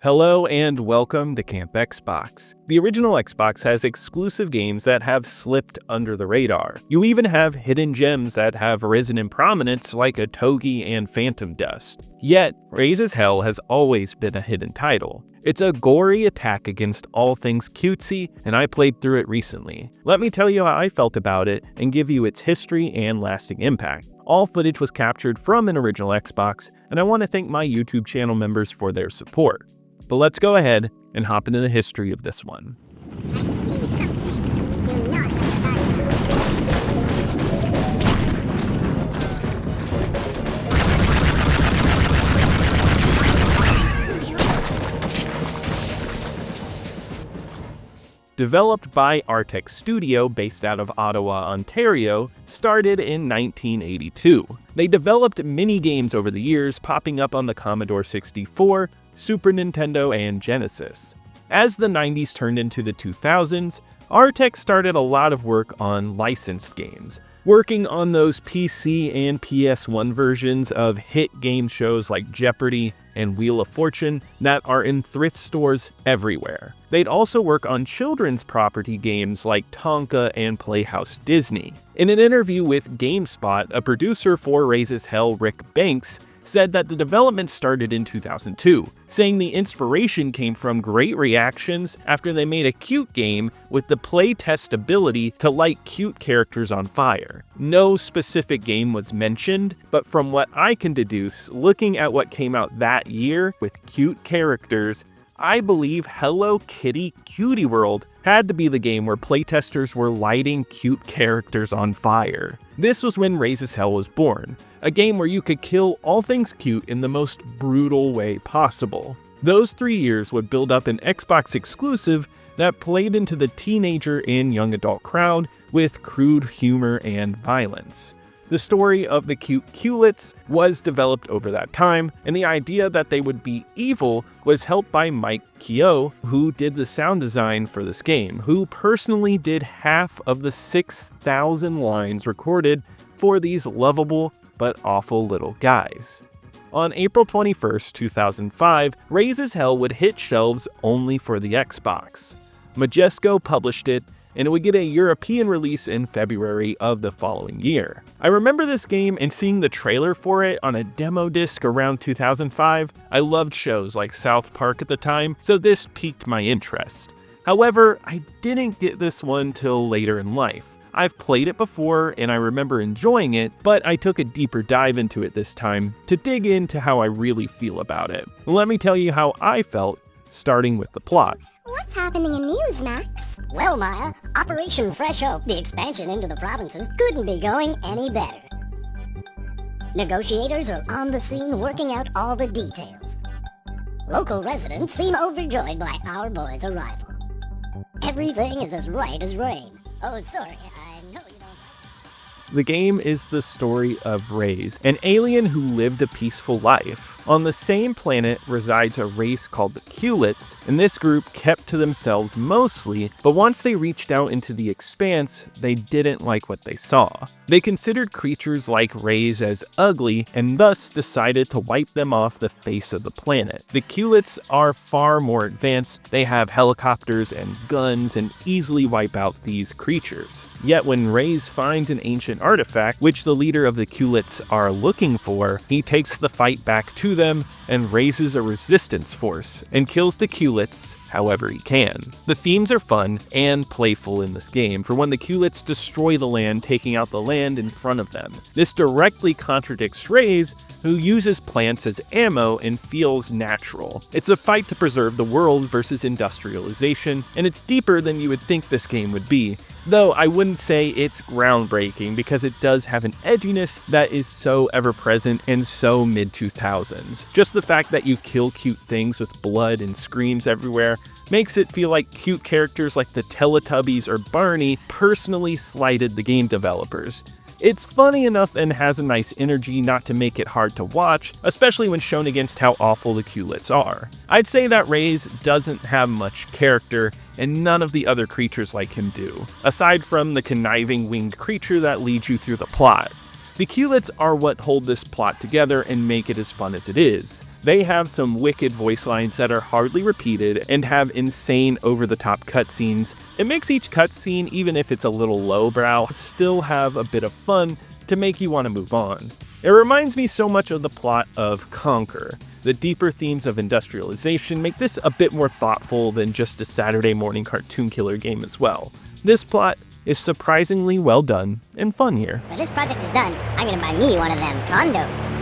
Hello and welcome to Camp Xbox. The original Xbox has exclusive games that have slipped under the radar. You even have hidden gems that have risen in prominence like a Togi and Phantom Dust. Yet, Raze's Hell has always been a hidden title. It's a gory attack against all things cutesy, and I played through it recently. Let me tell you how I felt about it and give you its history and lasting impact. All footage was captured from an original Xbox, and I want to thank my YouTube channel members for their support. But let's go ahead and hop into the history of this one. Developed by Artec Studio based out of Ottawa, Ontario, started in 1982. They developed mini games over the years, popping up on the Commodore 64, Super Nintendo, and Genesis. As the 90s turned into the 2000s, Artec started a lot of work on licensed games, working on those PC and PS1 versions of hit game shows like Jeopardy! And Wheel of Fortune that are in thrift stores everywhere. They'd also work on children's property games like Tonka and Playhouse Disney. In an interview with GameSpot, a producer for Raze's Hell, Rick Banks, said that the development started in 2002, saying the inspiration came from great reactions after they made a cute game with the play test ability to light cute characters on fire. No specific game was mentioned, but from what I can deduce, looking at what came out that year with cute characters, I believe Hello Kitty Cutie World had to be the game where playtesters were lighting cute characters on fire. This was when Raze's Hell was born, a game where you could kill all things cute in the most brutal way possible. Those 3 years would build up an Xbox exclusive that played into the teenager and young adult crowd with crude humor and violence. The story of the cute Kewletts was developed over that time, and the idea that they would be evil was helped by Mike Keogh, who did the sound design for this game, who personally did half of the 6,000 lines recorded for these lovable but awful little guys. On April 21st, 2005, Raze's Hell would hit shelves only for the Xbox. Majesco published it, and it would get a European release in February of the following year. I remember this game and seeing the trailer for it on a demo disc around 2005. I loved shows like South Park at the time, so this piqued my interest. However, I didn't get this one till later in life. I've played it before and I remember enjoying it, but I took a deeper dive into it this time to dig into how I really feel about it. Let me tell you how I felt, starting with the plot. What's happening in news, Max? Well, Maya, Operation Fresh Hope, the expansion into the provinces, couldn't be going any better. Negotiators are on the scene working out all the details. Local residents seem overjoyed by our boys' arrival. Everything is as right as rain. Oh, sorry, I know you don't... The game is the story of Raze, an alien who lived a peaceful life. On the same planet resides a race called the Kewletts, and this group kept to themselves mostly, but once they reached out into the expanse, they didn't like what they saw. They considered creatures like Raze as ugly, and thus decided to wipe them off the face of the planet. The Kewletts are far more advanced, they have helicopters and guns and easily wipe out these creatures. Yet when Raze finds an ancient artifact, which the leader of the Kewletts are looking for, he takes the fight back to them and raises a resistance force and kills the Kewletts however he can. The themes are fun and playful in this game for when the Kewletts destroy the land, taking out the land in front of them. This directly contradicts Raze, who uses plants as ammo and feels natural. It's a fight to preserve the world versus industrialization, and it's deeper than you would think this game would be. Though I wouldn't say it's groundbreaking because it does have an edginess that is so ever-present and so mid-2000s. Just the fact that you kill cute things with blood and screams everywhere makes it feel like cute characters like the Teletubbies or Barney personally slighted the game developers. It's funny enough and has a nice energy not to make it hard to watch, especially when shown against how awful the Kewletts are. I'd say that Raze doesn't have much character, and none of the other creatures like him do, aside from the conniving winged creature that leads you through the plot. The Kewletts are what hold this plot together and make it as fun as it is. They have some wicked voice lines that are hardly repeated and have insane over-the-top cutscenes. It makes each cutscene, even if it's a little lowbrow, still have a bit of fun to make you want to move on. It reminds me so much of the plot of Conquer. The deeper themes of industrialization make this a bit more thoughtful than just a Saturday morning cartoon killer game as well. This plot is surprisingly well done and fun here. When this project is done, I'm gonna buy me one of them condos.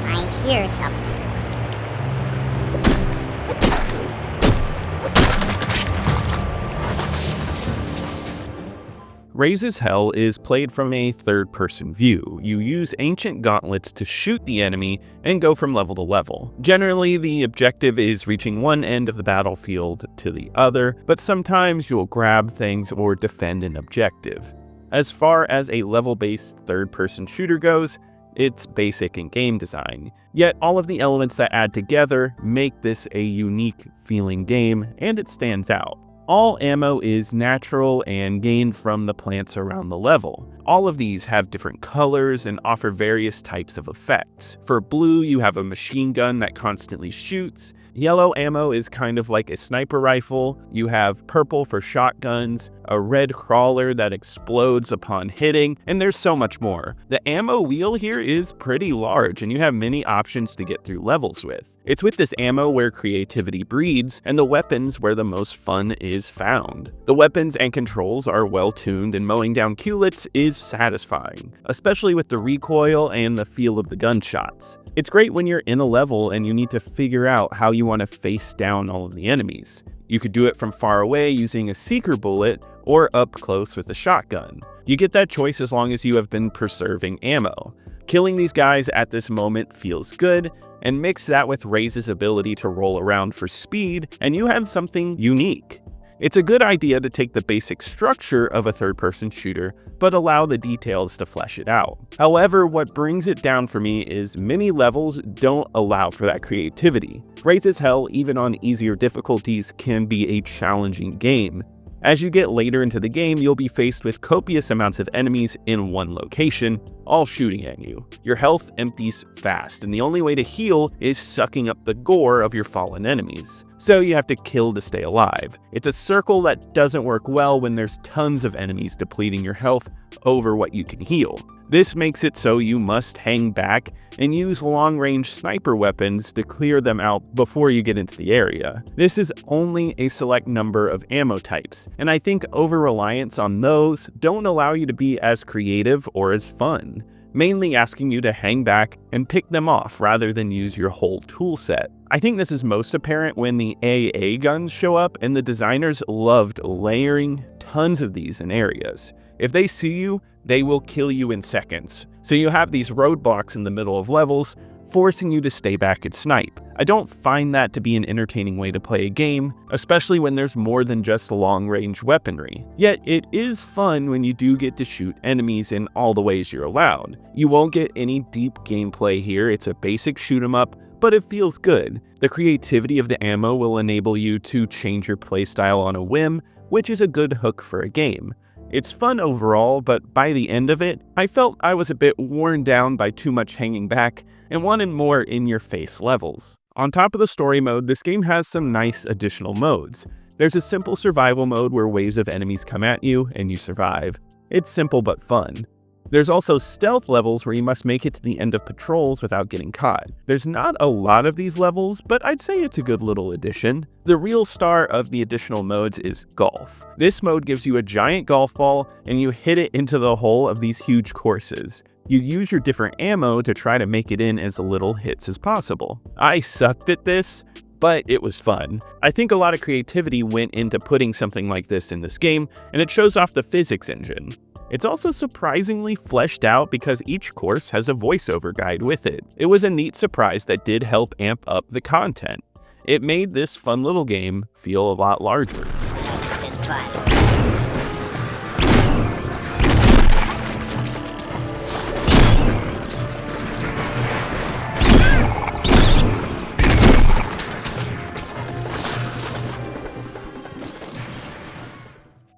I hear something. Raze's Hell is played from a third-person view. You use ancient gauntlets to shoot the enemy and go from level to level. Generally, the objective is reaching one end of the battlefield to the other, but sometimes you'll grab things or defend an objective. As far as a level-based third-person shooter goes, it's basic in game design. Yet all of the elements that add together make this a unique feeling game, and it stands out. All ammo is natural and gained from the plants around the level. All of these have different colors and offer various types of effects. For blue, you have a machine gun that constantly shoots. Yellow ammo is kind of like a sniper rifle. You have purple for shotguns, a red crawler that explodes upon hitting, and there's so much more. The ammo wheel here is pretty large, and you have many options to get through levels with. It's with this ammo where creativity breeds, and the weapons where the most fun is found. The weapons and controls are well tuned, and mowing down Kewletts is satisfying, especially with the recoil and the feel of the gunshots. It's great when you're in a level and you need to figure out how you want to face down all of the enemies. You could do it from far away using a seeker bullet or up close with a shotgun. You get that choice as long as you have been preserving ammo. Killing these guys at this moment feels good, and mix that with Raze's ability to roll around for speed, and you have something unique. It's a good idea to take the basic structure of a third-person shooter, but allow the details to flesh it out. However, what brings it down for me is many levels don't allow for that creativity. Raze's Hell, even on easier difficulties, can be a challenging game. As you get later into the game, you'll be faced with copious amounts of enemies in one location, all shooting at you. Your health empties fast, and the only way to heal is sucking up the gore of your fallen enemies. So you have to kill to stay alive. It's a circle that doesn't work well when there's tons of enemies depleting your health over what you can heal. This makes it so you must hang back and use long-range sniper weapons to clear them out before you get into the area. This is only a select number of ammo types, and I think over-reliance on those don't allow you to be as creative or as fun, mainly asking you to hang back and pick them off rather than use your whole tool set. I think this is most apparent when the AA guns show up, and the designers loved layering tons of these in areas. If they see you, they will kill you in seconds. So you have these roadblocks in the middle of levels, forcing you to stay back and snipe. I don't find that to be an entertaining way to play a game, especially when there's more than just long-range weaponry. Yet it is fun when you do get to shoot enemies in all the ways you're allowed. You won't get any deep gameplay here, it's a basic shoot 'em up, but it feels good. The creativity of the ammo will enable you to change your playstyle on a whim, which is a good hook for a game. It's fun overall, but by the end of it, I felt I was a bit worn down by too much hanging back and wanted more in-your-face levels. On top of the story mode, this game has some nice additional modes. There's a simple survival mode where waves of enemies come at you and you survive. It's simple but fun. There's also stealth levels where you must make it to the end of patrols without getting caught. There's not a lot of these levels, but I'd say it's a good little addition. The real star of the additional modes is golf. This mode gives you a giant golf ball and you hit it into the hole of these huge courses. You use your different ammo to try to make it in as little hits as possible. I sucked at this, but it was fun. I think a lot of creativity went into putting something like this in this game, and it shows off the physics engine. It's also surprisingly fleshed out because each course has a voiceover guide with it. It was a neat surprise that did help amp up the content. It made this fun little game feel a lot larger.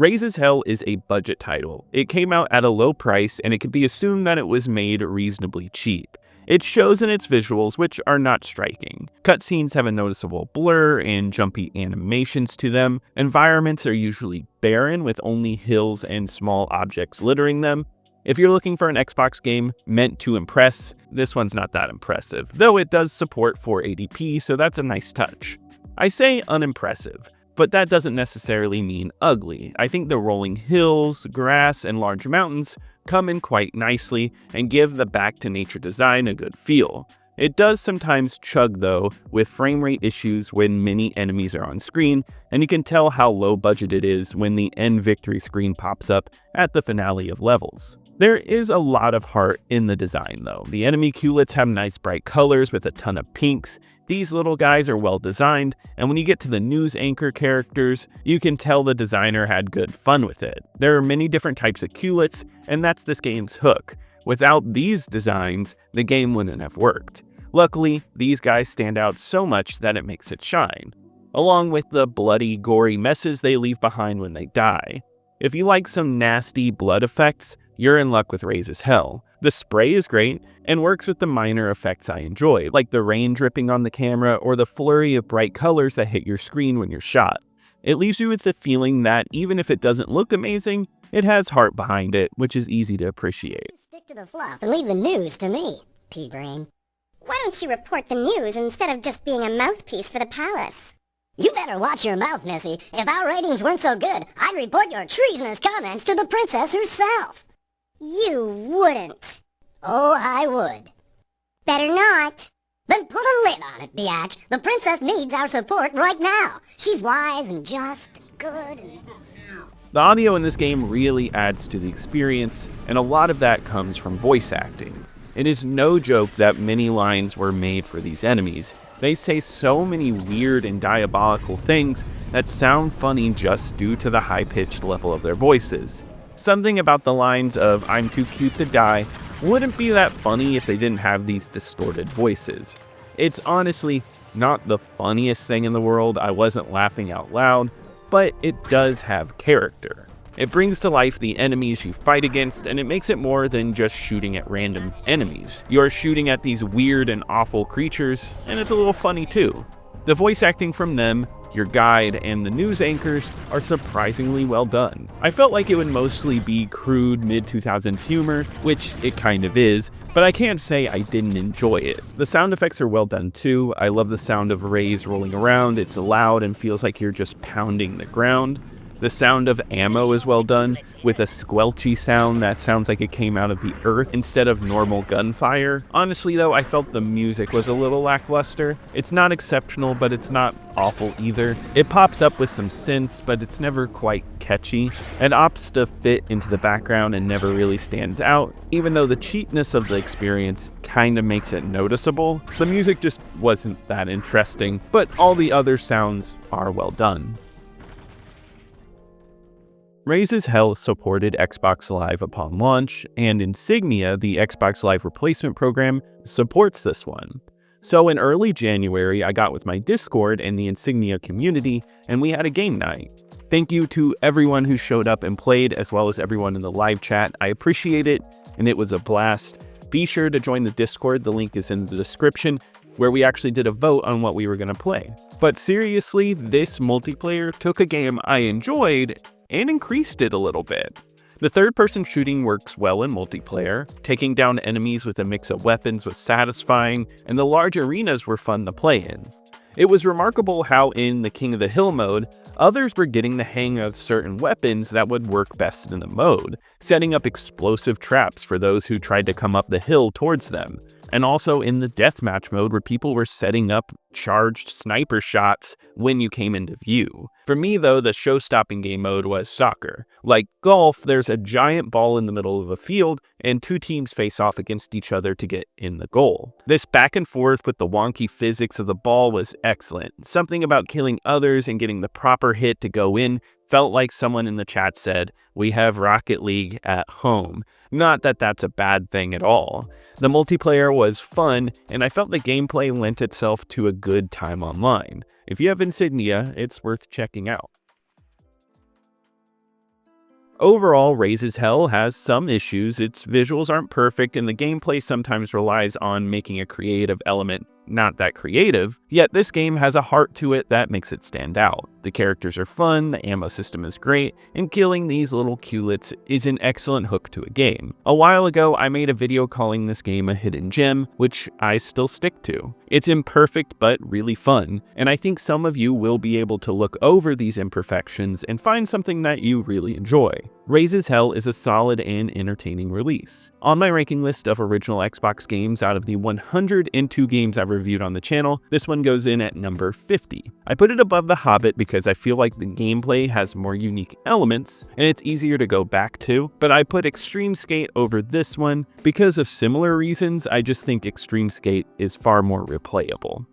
Raze's Hell is a budget title. It came out at a low price, and it could be assumed that it was made reasonably cheap. It shows in its visuals, which are not striking. Cutscenes have a noticeable blur and jumpy animations to them. Environments are usually barren with only hills and small objects littering them. If you're looking for an Xbox game meant to impress, this one's not that impressive, though it does support 480p, so that's a nice touch. I say unimpressive, but that doesn't necessarily mean ugly. I think the rolling hills, grass, and large mountains come in quite nicely and give the back-to-nature design a good feel. It does sometimes chug though, with frame rate issues when many enemies are on screen, and you can tell how low budget it is when the end victory screen pops up at the finale of levels. There is a lot of heart in the design though. The enemy Kewletts have nice bright colors with a ton of pinks. These little guys are well designed, and when you get to the news anchor characters, you can tell the designer had good fun with it. There are many different types of Kewletts, and that's this game's hook. Without these designs, the game wouldn't have worked. Luckily, these guys stand out so much that it makes it shine, along with the bloody, gory messes they leave behind when they die. If you like some nasty blood effects, you're in luck with Raze's Hell. The spray is great and works with the minor effects I enjoy, like the rain dripping on the camera or the flurry of bright colors that hit your screen when you're shot. It leaves you with the feeling that even if it doesn't look amazing, it has heart behind it, which is easy to appreciate. Stick to the fluff and leave the news to me, P-Brain. Why don't you report the news instead of just being a mouthpiece for the palace? You better watch your mouth, Missy. If our ratings weren't so good, I'd report your treasonous comments to the princess herself. You wouldn't. Oh, I would. Better not. Then put a lid on it, biatch. The princess needs our support right now. She's wise and just and good and... The audio in this game really adds to the experience, and a lot of that comes from voice acting. It is no joke that many lines were made for these enemies. They say so many weird and diabolical things that sound funny just due to the high-pitched level of their voices. Something about the lines of "I'm too cute to die" wouldn't be that funny if they didn't have these distorted voices. It's honestly not the funniest thing in the world. I wasn't laughing out loud, but it does have character. It brings to life the enemies you fight against, and it makes it more than just shooting at random enemies. You are shooting at these weird and awful creatures, and it's a little funny too. The voice acting from them, your guide, and the news anchors are surprisingly well done. I felt like it would mostly be crude mid-2000s humor, which it kind of is, but I can't say I didn't enjoy it. The sound effects are well done too. I love the sound of Raze rolling around. It's loud and feels like you're just pounding the ground. The sound of ammo is well done, with a squelchy sound that sounds like it came out of the earth instead of normal gunfire. Honestly though, I felt the music was a little lackluster. It's not exceptional, but it's not awful either. It pops up with some synths, but it's never quite catchy. It opts to fit into the background and never really stands out. Even though the cheapness of the experience kinda makes it noticeable, the music just wasn't that interesting, but all the other sounds are well done. Raze's Hell supported Xbox Live upon launch, and Insignia, the Xbox Live replacement program, supports this one. So in early January, I got with my Discord and the Insignia community, and we had a game night. Thank you to everyone who showed up and played, as well as everyone in the live chat. I appreciate it, and it was a blast. Be sure to join the Discord, the link is in the description, where we actually did a vote on what we were going to play. But seriously, this multiplayer took a game I enjoyed and increased it a little bit. The third-person shooting works well in multiplayer. Taking down enemies with a mix of weapons was satisfying, and the large arenas were fun to play in. It was remarkable how in the King of the Hill mode, others were getting the hang of certain weapons that would work best in the mode, setting up explosive traps for those who tried to come up the hill towards them. And also in the deathmatch mode where people were setting up charged sniper shots when you came into view. For me though, the show-stopping game mode was soccer. Like golf, there's a giant ball in the middle of a field and two teams face off against each other to get in the goal. This back and forth with the wonky physics of the ball was excellent. Something about killing others and getting the proper hit to go in felt like someone in the chat said, "We have Rocket League at home." Not that that's a bad thing at all. The multiplayer was fun, and I felt the gameplay lent itself to a good time online. If you have Insignia, it's worth checking out. Overall, Raze's Hell has some issues. Its visuals aren't perfect, and the gameplay sometimes relies on making a creative element not that creative, yet this game has a heart to it that makes it stand out. The characters are fun, the ammo system is great, and killing these little Kewletts is an excellent hook to a game. A while ago, I made a video calling this game a hidden gem, which I still stick to. It's imperfect but really fun, and I think some of you will be able to look over these imperfections and find something that you really enjoy. Raze's Hell is a solid and entertaining release. On my ranking list of original Xbox games out of the 102 games I've reviewed on the channel, this one goes in at number 50. I put it above The Hobbit because I feel like the gameplay has more unique elements and it's easier to go back to, but I put Extreme Skate over this one because of similar reasons. I just think Extreme Skate is far more replayable.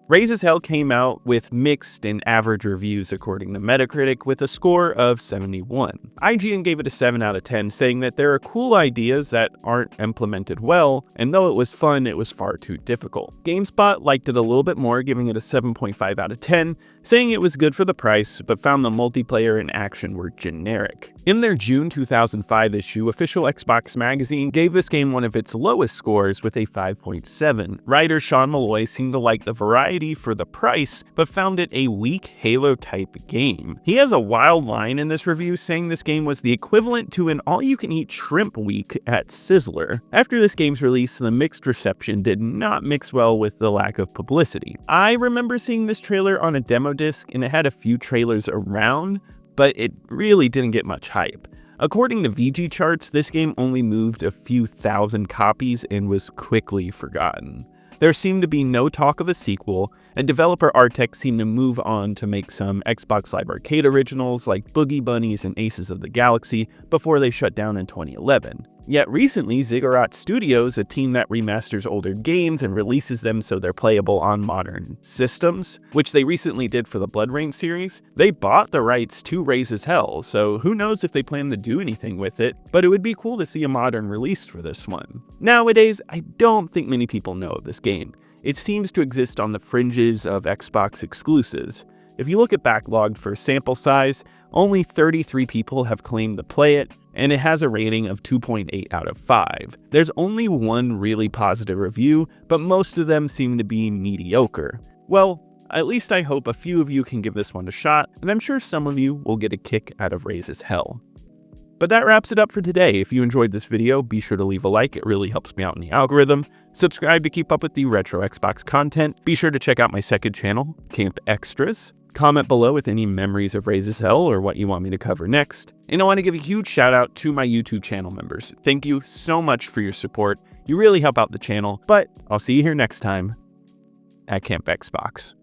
Raze's Hell came out with mixed and average reviews according to Metacritic, with a score of 71. IGN gave it a 7 out of 10, saying that there are cool ideas that aren't implemented well, and though it was fun, it was far too difficult. GameSpot liked it a little bit more, giving it a 7.5 out of 10, saying it was good for the price, but found the multiplayer and action were generic. In their June 2005 issue, Official Xbox Magazine gave this game one of its lowest scores with a 5.7. Writer Sean Malloy seemed to like the variety for the price, but found it a weak Halo-type game. He has a wild line in this review saying this game was the equivalent to an all-you-can-eat shrimp week at Sizzler. After this game's release, the mixed reception did not mix well with the lack of publicity. I remember seeing this trailer on a demo disc, and it had a few trailers around, but it really didn't get much hype. According to VG charts, this game only moved a few thousand copies and was quickly forgotten. There seemed to be no talk of a sequel, and developer Artec seemed to move on to make some Xbox Live Arcade originals like Boogie Bunnies and Aces of the Galaxy before they shut down in 2011. Yet recently, Ziggurat Studios, a team that remasters older games and releases them so they're playable on modern systems, which they recently did for the Blood Rain series, they bought the rights to Raze's Hell, so who knows if they plan to do anything with it, but it would be cool to see a modern release for this one. Nowadays, I don't think many people know of this game. It seems to exist on the fringes of Xbox exclusives. If you look at backlogged for sample size, only 33 people have claimed to play it, and it has a rating of 2.8 out of 5. There's only one really positive review, but most of them seem to be mediocre. Well, at least I hope a few of you can give this one a shot, and I'm sure some of you will get a kick out of Raze's Hell. But that wraps it up for today. If you enjoyed this video, be sure to leave a like, it really helps me out in the algorithm. Subscribe to keep up with the retro Xbox content. Be sure to check out my second channel, Camp Extras. Comment below with any memories of Raze's Hell or what you want me to cover next. And I want to give a huge shout out to my YouTube channel members. Thank you so much for your support. You really help out the channel, but I'll see you here next time at Camp Xbox.